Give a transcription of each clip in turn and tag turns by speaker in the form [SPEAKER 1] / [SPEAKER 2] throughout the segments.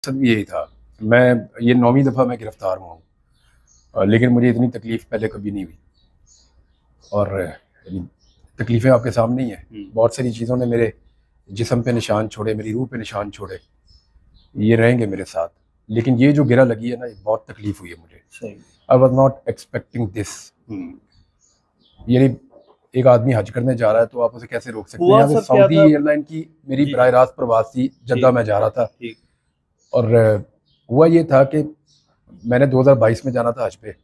[SPEAKER 1] मकसद भी यही था। मैं ये 9वीं दफ़ा मैं गिरफ़्तार हुआ हूँ, लेकिन मुझे इतनी तकलीफ़ पहले कभी नहीं हुई। और तकलीफ़ें आपके सामने ही हैं। बहुत सारी चीज़ों ने मेरे जिस्म पे निशान छोड़े, मेरी रूह पे निशान छोड़े, ये रहेंगे मेरे साथ। लेकिन ये जो गिरा लगी है ना, ये बहुत तकलीफ़ हुई है मुझे। I was not expecting this. यानी एक आदमी हज करने जा रहा है तो आप उसे कैसे रोक सकते हैं। यहाँ से सऊदी एयरलाइन की मेरी बराह रास्त प्रवास थी, जद्दा में जा रहा था। और हुआ ये था कि मैंने 2022 में जाना था हज पे।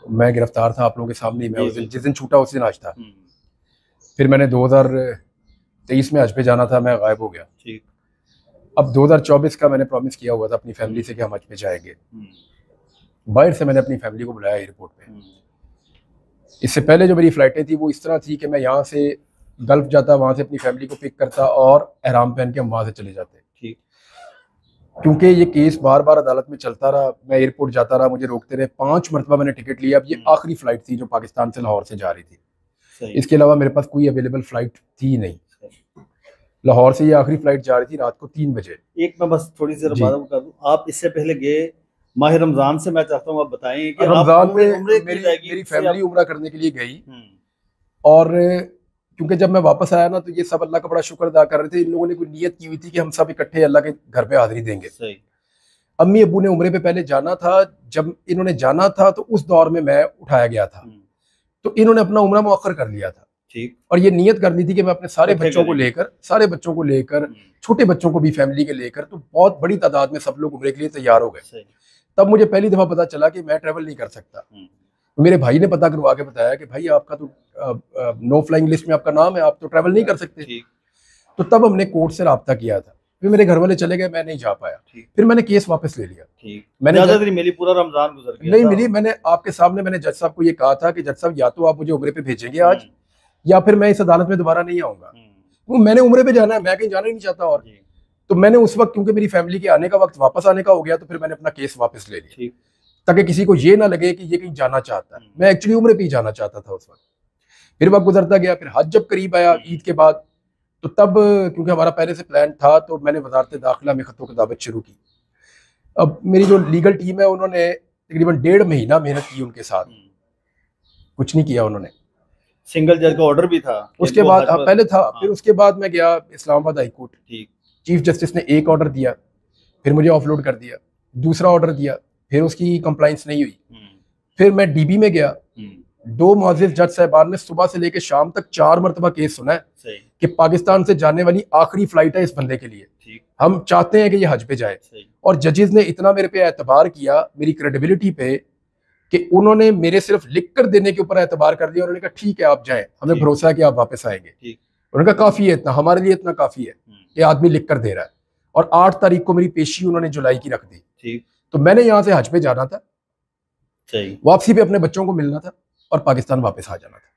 [SPEAKER 1] मैं गिरफ्तार था आप लोगों के सामने। मैं उस दिन जिस दिन छूटा उस दिन हज था। फिर मैंने 2023 में हज पे जाना था, मैं गायब हो गया। अब 2024 का मैंने प्रॉमिस किया हुआ था अपनी फैमिली से कि हम हज पे जाएंगे। बाहर से मैंने अपनी फैमिली को बुलाया एयरपोर्ट पे। इससे पहले जो मेरी फ़्लाइटें थी वो इस तरह थी कि मैं यहाँ से गल्फ जाता, वहाँ से अपनी फैमिली को पिक करता और एहराम पहन के हम वहाँ से चले जाते। क्योंकि ये केस बार बार अदालत में चलता रहा, मैं एयरपोर्ट जाता रहा, मुझे रोकते रहे। 5 मरतबा मैंने टिकट लिया। अब ये आखिरी फ़्लाइट थी जो पाकिस्तान से लाहौर से जा रही थी। इसके अलावा मेरे पास कोई अवेलेबल फ़्लाइट थी नहीं। लाहौर से ये आखिरी फ़्लाइट जा रही थी रात को 3 बजे।
[SPEAKER 2] एक मैं बस थोड़ी सी बात कर दूं, आप इससे पहले गए माह रमज़ान से, मैं चाहता हूँ आप बताएं कि
[SPEAKER 1] रमज़ान में मेरी फैमिली उम्रा करने के लिए गई। और क्योंकि जब मैं वापस आया ना तो ये सब अल्लाह का बड़ा शुक्र अदा कर रहे थे। इन लोगों ने कोई नियत की हुई थी कि हम सब इकट्ठे अल्लाह के घर पे हाजिरी देंगे। अम्मी अबू ने उम्रे पे पहले जाना था। जब इन्होंने जाना था तो उस दौर में मैं उठाया गया था, तो इन्होंने अपना उम्रा मुअख्खर कर लिया था। और ये नियत कर ली थी कि मैं अपने सारे बच्चों को लेकर छोटे बच्चों को भी फैमिली के लेकर, तो बहुत बड़ी तादाद में सब लोग उम्रे के लिए तैयार हो गए। तब मुझे पहली दफा पता चला कि मैं ट्रैवल नहीं कर सकता। तो मेरे भाई ने पता करवा के बताया कि भाई आपका तो नो फ्लाइंग लिस्ट में आपका नाम है, आप तो ट्रैवल नहीं कर सकते। तो तब हमने कोर्ट से रब्ता किया था। फिर मेरे घर वाले चले गए, मैं नहीं जा पाया। फिर मैंने केस वापस ले लिया।
[SPEAKER 2] मैंने मिली, पूरा रमजान गुजर गया
[SPEAKER 1] नहीं मिली। मैंने आपके सामने मैंने जज साहब को ये कहा था कि जज साहब या तो आप मुझे उम्रे पे भेजेंगे आज, या फिर मैं इस अदालत में दोबारा नहीं आऊंगा। तो मैंने उम्रे पे जाना है, मैं कहीं जाना ही नहीं चाहता। और तो मैंने उस वक्त, क्योंकि मेरी फैमिली के आने का वक्त वापस आने का हो गया, तो फिर मैंने अपना केस वापस ले लिया ताकि किसी को ये ना लगे कि ये कहीं जाना चाहता है। मैं एक्चुअली उम्रे पे ही जाना चाहता था उस वक्त। फिर वक्त गुजरता गया। फिर हज जब करीब आया ईद के बाद, तो तब क्योंकि हमारा पहले से प्लान था, तो मैंने वजारत दाखिला में खतों किताबत शुरू की। अब मेरी जो लीगल टीम है उन्होंने तकरीबन 1.5 महीना मेहनत की उनके साथ, कुछ नहीं किया उन्होंने।
[SPEAKER 2] सिंगल जज का ऑर्डर भी था
[SPEAKER 1] उसके बाद, पहले था। फिर उसके बाद मैं गया Islamabad high court. Chief justice ने एक ऑर्डर दिया, फिर मुझे ऑफलोड कर दिया। दूसरा ऑर्डर दिया, फिर उसकी कंप्लाइंस नहीं हुई। फिर मैं डीबी में गया। 2 मुअज़्ज़िज़ जज साहबान ने सुबह से लेकर शाम तक 4 मरतबा केस सुना है कि पाकिस्तान से जाने वाली आखिरी फ्लाइट है इस बंदे के लिए, हम चाहते हैं कि ये हज पे जाए। और जजेस ने इतना मेरे पे एतबार किया, मेरी क्रेडिबिलिटी पे, कि उन्होंने मेरे सिर्फ लिख कर देने के ऊपर एतबार कर लिया। उन्होंने कहा ठीक है आप जाएं, हमें भरोसा है कि आप वापस आएंगे। उन्होंने कहा काफी है, इतना हमारे लिए इतना काफी है कि आदमी लिख कर दे रहा है। और 8 तारीख को मेरी पेशी उन्होंने जुलाई की रख दी। तो मैंने यहाँ से हज पे जाना था, वापसी पे अपने बच्चों को मिलना था और पाकिस्तान वापस आ जाना था।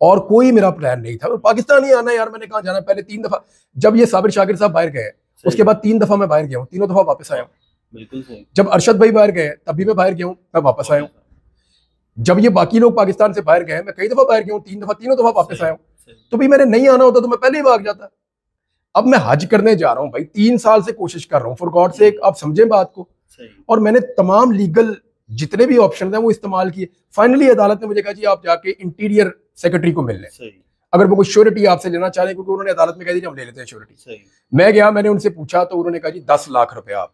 [SPEAKER 1] और कोई मेरा प्लान नहीं था पाकिस्तान ही आना। यार मैंने कहा जाना। पहले 3 दफा जब ये साबिर शाकिर साहब बाहर गए, उसके बाद 3 दफा मैं बाहर गया हूँ, तीनों दफा वापस आया हूँ।
[SPEAKER 2] बिल्कुल सही।
[SPEAKER 1] जब अरशद भाई बाहर गए तब भी मैं बाहर गया हूँ, मैं वापस आया हूँ। जब ये बाकी लोग पाकिस्तान से बाहर गए, मैं कई दफा बाहर गया हूँ, 3 दफा, तीनों दफा वापस आया हूँ। तो भी मैंने नहीं आना होता तो मैं पहले ही भाग जाता। अब मैं हज करने जा रहा हूँ भाई, 3 साल से कोशिश कर रहा हूँ, फॉर गॉड सेक आप समझें बात को। और मैंने तमाम लीगल जितने भी ऑप्शन हैं वो इस्तेमाल किए। फाइनली अदालत ने मुझे कहा जी आप जाके इंटीरियर सेक्रेटरी को मिल लें, अगर वो कोई श्योरिटी आपसे लेना चाह रहे हैं, क्योंकि उन्होंने अदालत में कह दी हम ले लेते हैं श्योरिटी। मैं गया, मैंने उनसे पूछा तो उन्होंने कहा जी 10 लाख रुपए आप,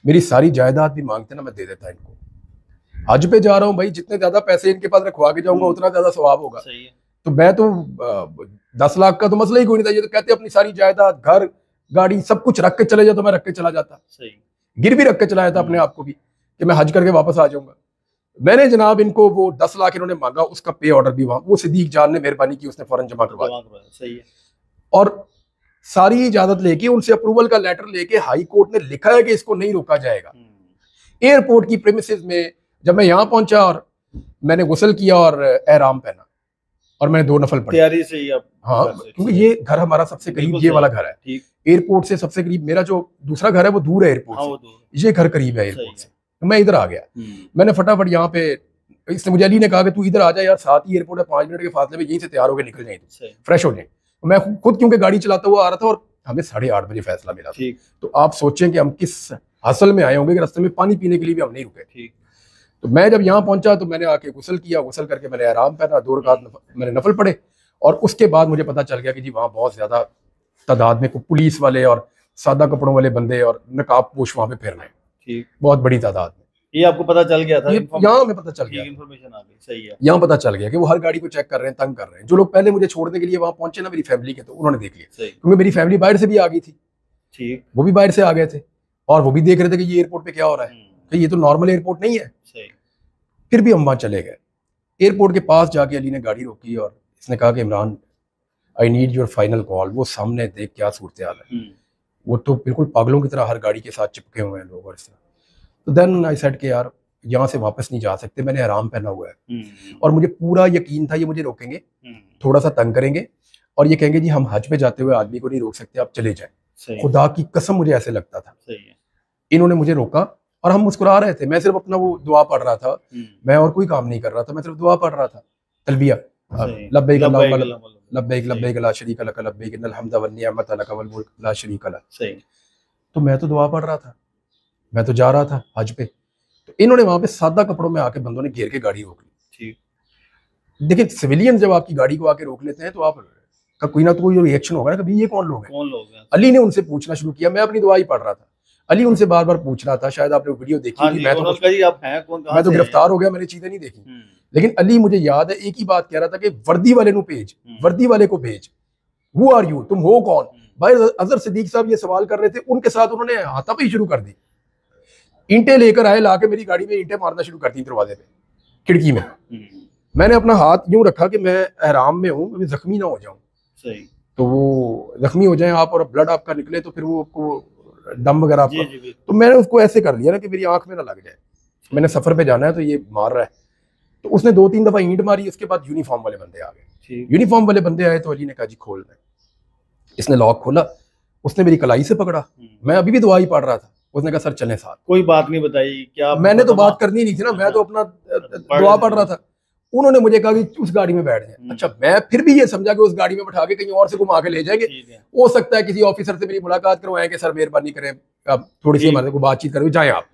[SPEAKER 1] मेरी सारी जायदाद भी मांगते ना मैं दे देता इनको। हज पे जा रहा हूँ भाई, जितने ज्यादा पैसे इनके पास रखवा के जाऊंगा उतना ज्यादा सवाब होगा। तो मैं तो 10 लाख का तो मसला ही कोई नहीं था। ये तो कहते अपनी सारी जायदाद, घर, गाड़ी सब कुछ रख के चले जाओ, तो मैं रख के चला जाता। गिर भी रख के चला जाता अपने आप को भी कि मैं हज करके वापस आ जाऊंगा। मैंने जनाब इनको वो 10 लाख इन्होंने मांगा, उसका पे ऑर्डर भी वहां वो सिद्दीक जान ने मेहरबानी की, उसने फौरन जमा करवा दिया। और सारी इजाजत लेके, उनसे अप्रूवल का लेटर लेके हाई कोर्ट ने लिखा है कि इसको नहीं रोका जाएगा। एयरपोर्ट की प्रेमिसेस में जब मैं यहाँ पहुंचा और मैंने गुस्ल किया और एहराम पहना और मैंने 2 नफल पढ़े
[SPEAKER 2] तैयारी से ही। हाँ,
[SPEAKER 1] क्योंकि ये घर हमारा सबसे करीब ये वाला घर है। एयरपोर्ट से सबसे करीब मेरा जो दूसरा घर है वो दूर है एयरपोर्ट से, ये घर करीब है एयरपोर्ट से। मैं इधर आ गया। मैंने फटाफट यहाँ पे, इसने मुझे अली ने कहा कि तू इधर आ जा यार, साथ ही एयरपोर्ट है, 5 मिनट के फासले में, यहीं से तैयार होकर निकल जाए, फ्रेश हो जाए। मैं खुद क्योंकि गाड़ी चलाता हुआ आ रहा था और हमें 8:30 बजे फैसला मिला था। तो आप सोचें कि हम किस हासिल में आए होंगे कि रास्ते में पानी पीने के लिए भी हम नहीं रुके।
[SPEAKER 2] ठीक।
[SPEAKER 1] तो मैं जब यहाँ पहुंचा तो मैंने आके गुस्ल किया, गुस्ल करके मैंने आराम पहना, 2 रकात मैंने नफल पढ़े, और उसके बाद मुझे पता चल गया कि जी वहाँ बहुत ज्यादा तादाद में पुलिस वाले और सादा कपड़ों वाले बंदे और नकाब पोश वहाँ पे फिर रहे हैं।
[SPEAKER 2] ठीक।
[SPEAKER 1] बहुत बड़ी तादाद में।
[SPEAKER 2] ये आपको पता चल गया था?
[SPEAKER 1] यहाँ हमें पता चल गया,
[SPEAKER 2] इन्फॉर्मेशन आ गई। सही है।
[SPEAKER 1] यहाँ पता चल गया कि वो हर गाड़ी को चेक कर रहे हैं, तंग कर रहे हैं। जो लोग पहले मुझे छोड़ने के लिए वहां पहुंचे ना मेरी फैमिली के, तो उन्होंने देख लिया, क्योंकि मेरी फैमिली बाहर से भी आ गई थी।
[SPEAKER 2] ठीक।
[SPEAKER 1] वो भी बाहर से आ गए थे और वो भी देख रहे थे कि ये एयरपोर्ट पे क्या हो रहा है, कि ये तो नॉर्मल एयरपोर्ट नहीं है। फिर भी हम वहां चले गए। एयरपोर्ट के पास जाके अली ने गाड़ी रोकी और इसने कहा कि Imran I need your final call. वो सामने देख क्या सूरत हाल है, वो तो बिल्कुल पागलों की तरह हर गाड़ी के साथ चिपके हुए हैं लोग और इस तरह। तो देन आई सेड कि यार यहाँ से वापस नहीं जा सकते, मैंने आराम पहना हुआ है और मुझे पूरा यकीन था ये मुझे रोकेंगे, थोड़ा सा तंग करेंगे और ये कहेंगे जी हम हज पे जाते हुए आदमी को नहीं रोक सकते, आप चले जाए। खुदा की कसम मुझे ऐसे लगता था। इन्होंने मुझे रोका और हम मुस्कुरा रहे थे। मैं सिर्फ अपना वो दुआ पढ़ रहा था, मैं और कोई काम नहीं कर रहा था, मैं सिर्फ दुआ पढ़ रहा था, तलबिया, लब्बैक लब्बैक लब्बैक ला शरीका लक लब्बैक इन्नल हम्दा वन निअमत लक वल मुल्क ला शरीका लक। तो मैं तो दुआ पढ़ रहा था, मैं तो जा रहा था हज पे। तो इन्होंने वहां पे सादा कपड़ों में आके बंदों ने घेर के गाड़ी रोक ली। देखिए सिविलियन जब आपकी गाड़ी को आके रोक लेते हैं तो आप का कोई ना कोई रिएक्शन होगा ना, कभी ये कौन लोग हैं। अली ने उनसे पूछना शुरू किया, मैं अपनी दुआ ही पढ़ रहा था, अली उनसे बार बार पूछ रहा था। शायद आपने वीडियो देखी थी, मैं तो गिरफ्तार हो गया, मैंने चीजें नहीं देखी, लेकिन अली मुझे याद है एक ही बात कह रहा था कि वर्दी वाले को भेज, वर्दी वाले को भेज, हु आर यू, तुम हो कौन। भाई अजहर सिद्दीक साहब ये सवाल कर रहे थे, उनके साथ उन्होंने हाथापाई शुरू कर दी, ईंटें लेकर आए, लाके मेरी गाड़ी में ईंटें मारना शुरू कर दी दरवाजे पे, खिड़की में। मैंने अपना हाथ यूं रखा कि मैं एहराम में हूं, मैं जख्मी ना हो जाऊं। सही। तो वो जख्मी हो जाए आप और ब्लड आपका निकले तो फिर वो आपको दम वगैरह आपका, तो मैंने उसको ऐसे कर लिया ना कि मेरी आंख में ना लग जाए, मैंने सफर पे जाना है तो ये मार रहा है। तो उसने 2-3 दफा ईंट मारी, उसके बाद यूनिफॉर्म वाले बंदे आ गए। यूनिफॉर्म वाले बंदे आए तो अली ने कहा जी खोल रहे। इसने लॉक खोला, उसने मेरी कलाई से पकड़ा, मैं अभी भी दुआ ही पढ़ रहा था। उसने कहा सर चलें साथ।
[SPEAKER 2] कोई बात नहीं बताई क्या?
[SPEAKER 1] मैंने तो बात करनी नहीं थी ना, मैं तो अपना दुआ पढ़ रहा था। उन्होंने मुझे कहा कि उस गाड़ी में बैठ जाए। अच्छा, मैं फिर भी ये समझा कि उस गाड़ी में बैठा के कहीं और से घुमा के ले जाएंगे, हो सकता है किसी ऑफिसर से मेरी मुलाकात करवाएंगे, सर मेहरबानी करें आप थोड़ी सी हमारे को बातचीत करें, जाए आप।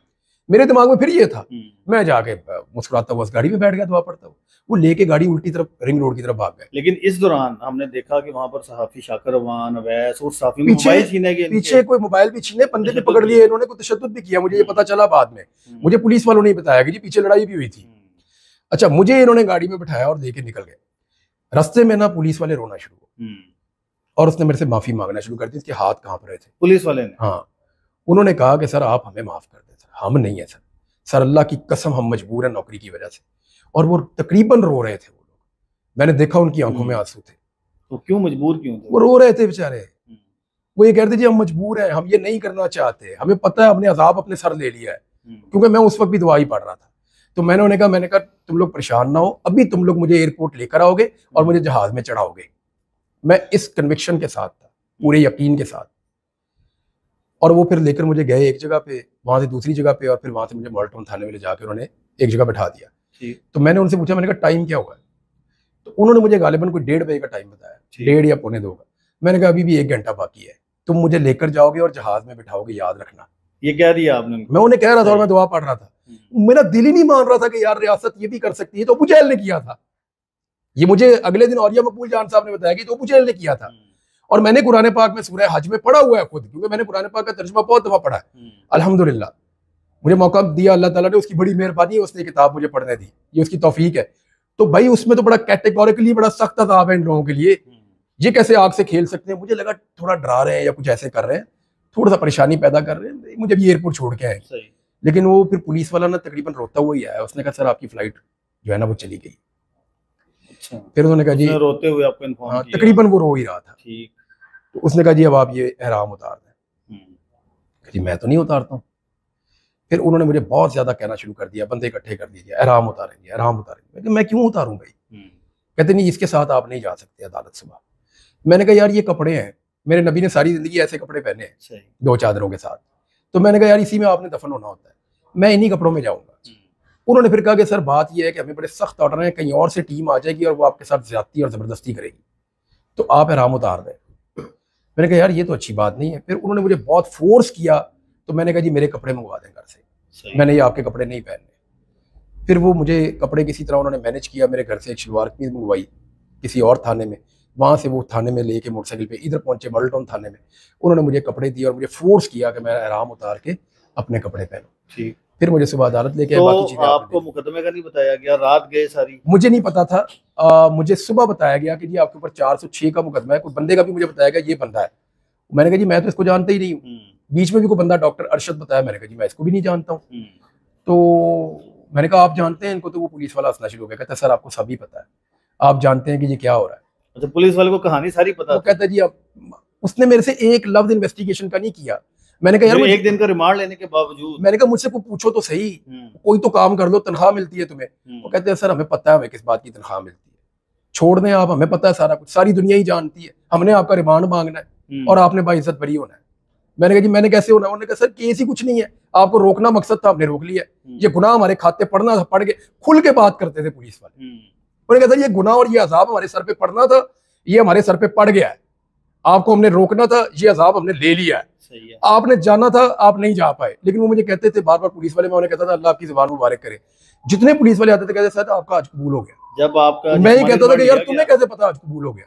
[SPEAKER 1] मेरे दिमाग में फिर ये था, मैं जाके मुस्कुराता हुआ उस गाड़ी में बैठ गया, दुआ पढ़ता हुआ। वो लेके गाड़ी उल्टी तरफ रिंग रोड की तरफ भाग गए।
[SPEAKER 2] लेकिन इस दौरान हमने देखा कि वहां पर सहाफी शाकिर अवान, अवैस और साफी मोबाइल छीने गए, पीछे
[SPEAKER 1] कोई मोबाइल भी छीने, बंदे भी पकड़ लिए इन्होंने, कोई तशद्दुद भी किया। मुझे ये पता चला बाद में, मुझे पुलिस वालों ने बताया कि जी पीछे लड़ाई भी हुई थी। अच्छा, मुझे इन्होंने गाड़ी में बिठाया और लेके निकल गए। रास्ते में ना पुलिस वाले रोना शुरू हुए और उसने मेरे से माफी मांगना शुरू कर दी। इसके हाथ कांप रहे थे
[SPEAKER 2] पुलिस वाले ने।
[SPEAKER 1] हाँ, उन्होंने कहा कि सर आप हमें माफ कर दें। सर हम नहीं है सर, सर अल्लाह की कसम हम मजबूर हैं नौकरी की वजह से। और वो तकरीबन रो रहे थे वो लोग, मैंने देखा उनकी आंखों में आंसू थे।
[SPEAKER 2] तो क्यों मजबूर क्यों थे?
[SPEAKER 1] वो रो रहे थे बेचारे। वो ये कहते जी हम मजबूर हैं, हम ये नहीं करना चाहते, हमें पता है हमने अजाब अपने सर ले लिया है। क्योंकि मैं उस वक्त भी दुआ ही पढ़ रहा था। तो मैंने कहा तुम लोग परेशान ना हो, अभी तुम लोग मुझे एयरपोर्ट लेकर आओगे और मुझे जहाज में चढ़ाओगे। मैं इस कन्विक्शन के साथ था, पूरे यकीन के साथ। और वो फिर लेकर मुझे गए एक जगह पे, वहां से दूसरी जगह पे, और फिर वहां से मुझे मॉल टाउन थाने में ले जाकर उन्होंने एक जगह बैठा दिया। तो मैंने उनसे पूछा, मैंने कहा टाइम क्या हुआ है? तो उन्होंने मुझे गालिबन कोई 1:30 बजे का टाइम बताया, 1:30 या 1:45 का। मैंने कहा अभी भी 1 घंटा बाकी है, तुम मुझे लेकर जाओगे और जहाज में बिठाओगे, याद रखना।
[SPEAKER 2] ये कह दिया आपने?
[SPEAKER 1] मैं उन्हें कह रहा था और मैं दुआ पढ़ रहा था। मेरा दिल ही नहीं मान रहा था कि यार रियासत ये भी कर सकती है। तो अबू जहल ने किया था ये, मुझे अगले दिन औरिया मकबूल जान साहब ने बताया कि तो अबू जहल ने किया था। और मैंने कुरान पाक में सूरह हज में पढ़ा हुआ है खुद, क्योंकि मैंने कुरान पाक का तर्जुमा बहुत दफा पढ़ा है। अल्हम्दुलिल्लाह मुझे मौका दिया अल्लाह ताला ने, उसकी बड़ी मेहरबानी है, उसने किताब मुझे पढ़ने दी, ये उसकी तौफीक है। तो भाई उसमें तो बड़ा कैटेगोरिकली बड़ा सख्त अज़ाब है इन लोगों के लिए, ये कैसे आग से खेल सकते हैं। मुझे लगा थोड़ा डरा रहे हैं या कुछ ऐसे कर रहे हैं, थोड़ा सा परेशानी पैदा कर रहे हैं, मुझे भी एयरपोर्ट छोड़ के आए। लेकिन वो फिर पुलिस वाला ना तकरीबन रोता हुआ ही आया, उसने कहा सर आपकी फ्लाइट जो है ना वो चली गई। अच्छा। फिर उन्होंने कहा जी
[SPEAKER 2] रोते हुए आपको इन्फॉर्म किया?
[SPEAKER 1] तकरीबन वो रो ही रहा था।
[SPEAKER 2] ठीक।
[SPEAKER 1] तो उसने कहा जी अब आप ये एहराम उतार दें। जी मैं तो नहीं उतारता हूँ। फिर उन्होंने मुझे बहुत ज्यादा कहना शुरू कर दिया, बंदे इकट्ठे कर दीजिए, एहराम उतारेंगे, एहराम उतारेंगे। मैं क्यों उतारूं भाई? कहते नहीं इसके साथ आप नहीं जा सकते अदालत सुबह। मैंने कहा यार ये कपड़े हैं, मेरे नबी ने सारी जिंदगी ऐसे कपड़े पहने हैं 2 चादरों के साथ। तो मैंने कहा यार इसी में आपने दफन होना होता है, मैं इन्हीं कपड़ों में जाऊंगा। उन्होंने फिर कहा कि सर बात यह है कि हमें बड़े सख्त ऑर्डर हैं, कहीं और से टीम आ जाएगी और वो आपके साथ ज्यादती और जबरदस्ती करेगी, तो आप एहराम उतार दें। मैंने कहा यार ये तो अच्छी बात नहीं है। फिर उन्होंने मुझे बहुत फोर्स किया तो मैंने कहा जी मेरे कपड़े मंगवा दें घर से,
[SPEAKER 2] सही।
[SPEAKER 1] मैंने ये आपके कपड़े नहीं पहनने। फिर वो मुझे कपड़े किसी तरह उन्होंने मैनेज किया, मेरे घर से एक शलवार कमीज मंगवाई किसी और थाने में, वहाँ से वो थाने में लेके मोटरसाइकिल पे इधर पहुंचे मॉडल टाउन थाने में, उन्होंने मुझे कपड़े दिए और मुझे फोर्स किया कि मैं एहराम उतार के अपने कपड़े पहनूं।
[SPEAKER 2] ठीक।
[SPEAKER 1] फिर मुझे सुबह अदालत लेके
[SPEAKER 2] तो
[SPEAKER 1] बाकी चीजें
[SPEAKER 2] आपको मुकदमे का नहीं बताया गया, रात गए सारी?
[SPEAKER 1] मुझे नहीं पता था, मुझे सुबह बताया गया कि जी आपके ऊपर 406 का मुकदमा है। कोई बंदे का भी मुझे बताया गया ये बंदा है, मैंने कहा जी मैं तो इसको जानता ही नहीं हूँ। बीच में भी कोई बंदा डॉक्टर अरशद बताया, मैंने कहा जी मैं इसको भी नहीं जानता हूँ। तो मैंने कहा आप जानते हैं इनको? तो वो पुलिस वाला हंसना शुरू हो गया, कहता सर आपको सभी पता है, आप जानते हैं कि ये क्या हो रहा है।
[SPEAKER 2] अच्छा, पुलिस वाले को कहानी सारी पता?
[SPEAKER 1] वो कहता जी अब उसने मेरे से एक लफ्ज इन्वेस्टिगेशन का नहीं किया। मैंने कहा यार
[SPEAKER 2] एक दिन का रिमांड लेने के बावजूद?
[SPEAKER 1] मैंने कहा मुझसे कोई पूछो तो सही, कोई तो काम कर लो, तनख्वाह मिलती है तुम्हें। वो कहते हैं सर हमें पता है हमें किस बात की तनख्वाह मिलती है, छोड़ दें आप, हमें पता है सारा कुछ, सारी दुनिया ही जानती है, हमने आपका रिमांड मांगना है और आपने बाइज्जत बरी होना है। मैंने कहा जी मैंने कैसे होना? उन्होंने कहा सर केस ही कुछ नहीं है, आपको रोकना मकसद था, हमने रोक लिया। ये गुनाह हमारे खाते पड़ना था, पड़ गए। खुल के बात करते थे पुलिस वाले। उन्होंने कहा सर ये गुनाह और ये अजाब हमारे सर पे पड़ना था, ये हमारे सर पे पड़ गया है, आपको हमने रोकना था, ये अजाब हमने ले लिया है।
[SPEAKER 2] सही है।
[SPEAKER 1] आपने जाना था, आप नहीं जा पाए। लेकिन वो मुझे कहते थे बार बार पुलिस वाले, मैं उन्हें कहता था अल्लाह आपकी ज़ुबान मुबारक करे। जितने पुलिस वाले आते थे कहते सर आपका आज कबूल हो गया।
[SPEAKER 2] जब आपका
[SPEAKER 1] मैं ही कहता था कि यार तुम्हें कैसे पता आज कबूल हो गया,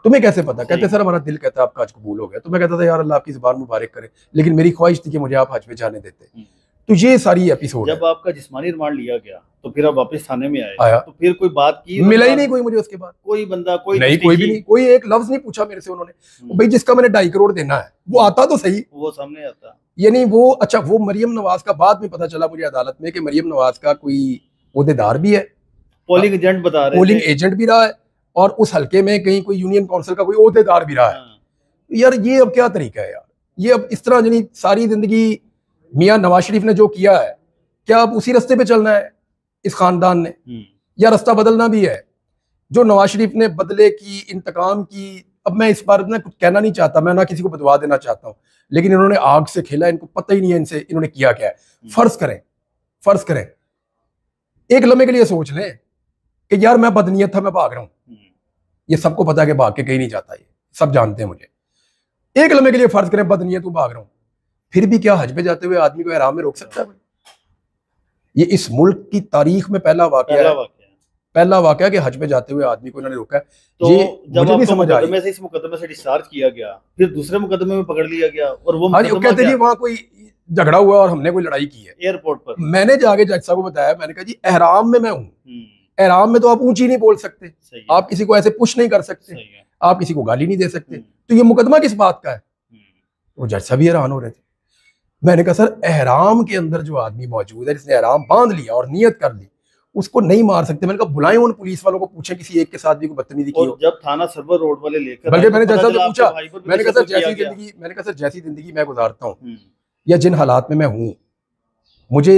[SPEAKER 1] तुम्हें कैसे पता? कहते सर हमारा दिल कहता है आपका आज कबूल हो गया। तो मैं कहता था यार अल्लाह आपकी ज़ुबान मुबारक करे, लेकिन मेरी ख्वाहिश थी कि मुझे आप हज पे जाने देते। तो ये सारी एपिसोड
[SPEAKER 2] जब आपका जिस्मानी रिमांड लिया गया तो फिर आप वापस थाने में
[SPEAKER 1] आया,
[SPEAKER 2] तो फिर कोई बात की?
[SPEAKER 1] मिला ही नहीं कोई मुझे उसके बाद,
[SPEAKER 2] कोई बंदा, कोई
[SPEAKER 1] नहीं, कोई भी नहीं, कोई एक लफ्ज नहीं पूछा मेरे से उन्होंने। भाई जिसका मैंने 2.5 करोड़ देना है वो आता तो सही,
[SPEAKER 2] वो सामने आता।
[SPEAKER 1] यानी वो अच्छा वो मरियम नवाज का बाद में पता चला मुझे अदालत में कि मरियम नवाज का कोई ओहदेदार भी है,
[SPEAKER 2] पोलिंग एजेंट बता रहे,
[SPEAKER 1] पोलिंग एजेंट भी रहा है और उस हल्के में कहीं कोई यूनियन काउंसिल का कोई ओहदेदार भी रहा है। यार ये अब क्या तरीका है यार, ये अब इस तरह यानी सारी जिंदगी मियां नवाज शरीफ ने जो किया है, क्या अब उसी रास्ते पे चलना है इस खानदान ने, या रास्ता बदलना भी है? जो नवाज शरीफ ने बदले की, इंतकाम की, अब मैं इस बार ना कुछ कहना नहीं चाहता, मैं ना किसी को बदवा देना चाहता हूँ, लेकिन इन्होंने आग से खेला, इनको पता ही नहीं है इनसे इन्होंने किया क्या है। फर्ज करें एक लम्हे के लिए सोच लें कि यार मैं बदनीयत था, मैं भाग रहा हूं, ये सबको पता है कि भाग के कहीं नहीं जाता, ये सब जानते हैं मुझे। एक लम्हे के लिए फर्ज करें बदनीयत हूं, भाग रहा हूं, फिर भी क्या हज पे जाते हुए आदमी को ihram में रोक सकता है? ये इस मुल्क की तारीख में पहला वाकया कि हज पे जाते हुए आदमी को इन्होंने रोका है।
[SPEAKER 2] तो
[SPEAKER 1] ये
[SPEAKER 2] जब
[SPEAKER 1] मुझे नहीं समझ आई।
[SPEAKER 2] मुकदमे से इस मुकदमे से डिस्चार्ज किया गया, फिर दूसरे मुकदमे में पकड़ लिया गया और वो
[SPEAKER 1] कहते जी वहां कोई झगड़ा हुआ और हमने कोई लड़ाई की है
[SPEAKER 2] एयरपोर्ट पर।
[SPEAKER 1] मैंने जाके जज साहब को बताया, मैंने कहा जी एहराम में मैं हूँ, एहराम में तो आप ऊंची नहीं बोल सकते, आप किसी को ऐसे पुश नहीं कर सकते, आप किसी को गाली नहीं दे सकते, तो ये मुकदमा किस बात का है? वो जज साहब भी हैरान हो रहे थे। मैंने कहा सर एहराम के अंदर जो आदमी मौजूद है, जिसने एहराम बांध लिया और नियत कर ली, उसको नहीं मार सकते। मैंने कहा बुलाएं उन पुलिस वालों को, पूछें किसी एक के साथ भी कोई बदतमीजी की हो।
[SPEAKER 2] जब थाना सर्वर रोड वाले लेकर,
[SPEAKER 1] बल्कि मैंने जज साहब से पूछा, मैंने कहा सर जैसी जिंदगी मैं गुजारता हूँ या जिन हालात में मैं हूँ, मुझे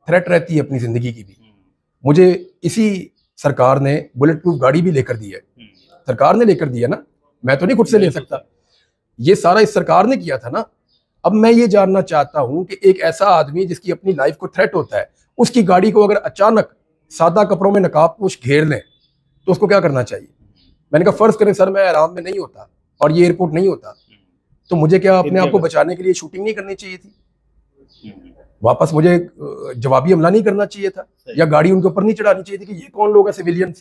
[SPEAKER 1] थ्रेट रहती है अपनी जिंदगी की भी, मुझे इसी सरकार ने बुलेट प्रूफ गाड़ी भी लेकर दी है, सरकार ने लेकर दी है ना, मैं तो नहीं खुद से ले सकता, ये सारा इस सरकार ने किया था ना। अब मैं ये जानना चाहता हूं कि एक ऐसा आदमी जिसकी अपनी लाइफ को थ्रेट होता है, उसकी गाड़ी को अगर अचानक सादा कपड़ों में नकाब पोश घेर लें तो उसको क्या करना चाहिए? मैंने कहा फर्ज करें सर मैं आराम में नहीं होता और ये एयरपोर्ट नहीं होता, तो मुझे क्या अपने आप को बचाने के लिए शूटिंग नहीं करनी चाहिए थी? वापस मुझे जवाबी हमला नहीं करना चाहिए था? या गाड़ी उनके ऊपर नहीं चढ़ानी चाहिए थी कि ये कौन लोग हैं सिविलियंस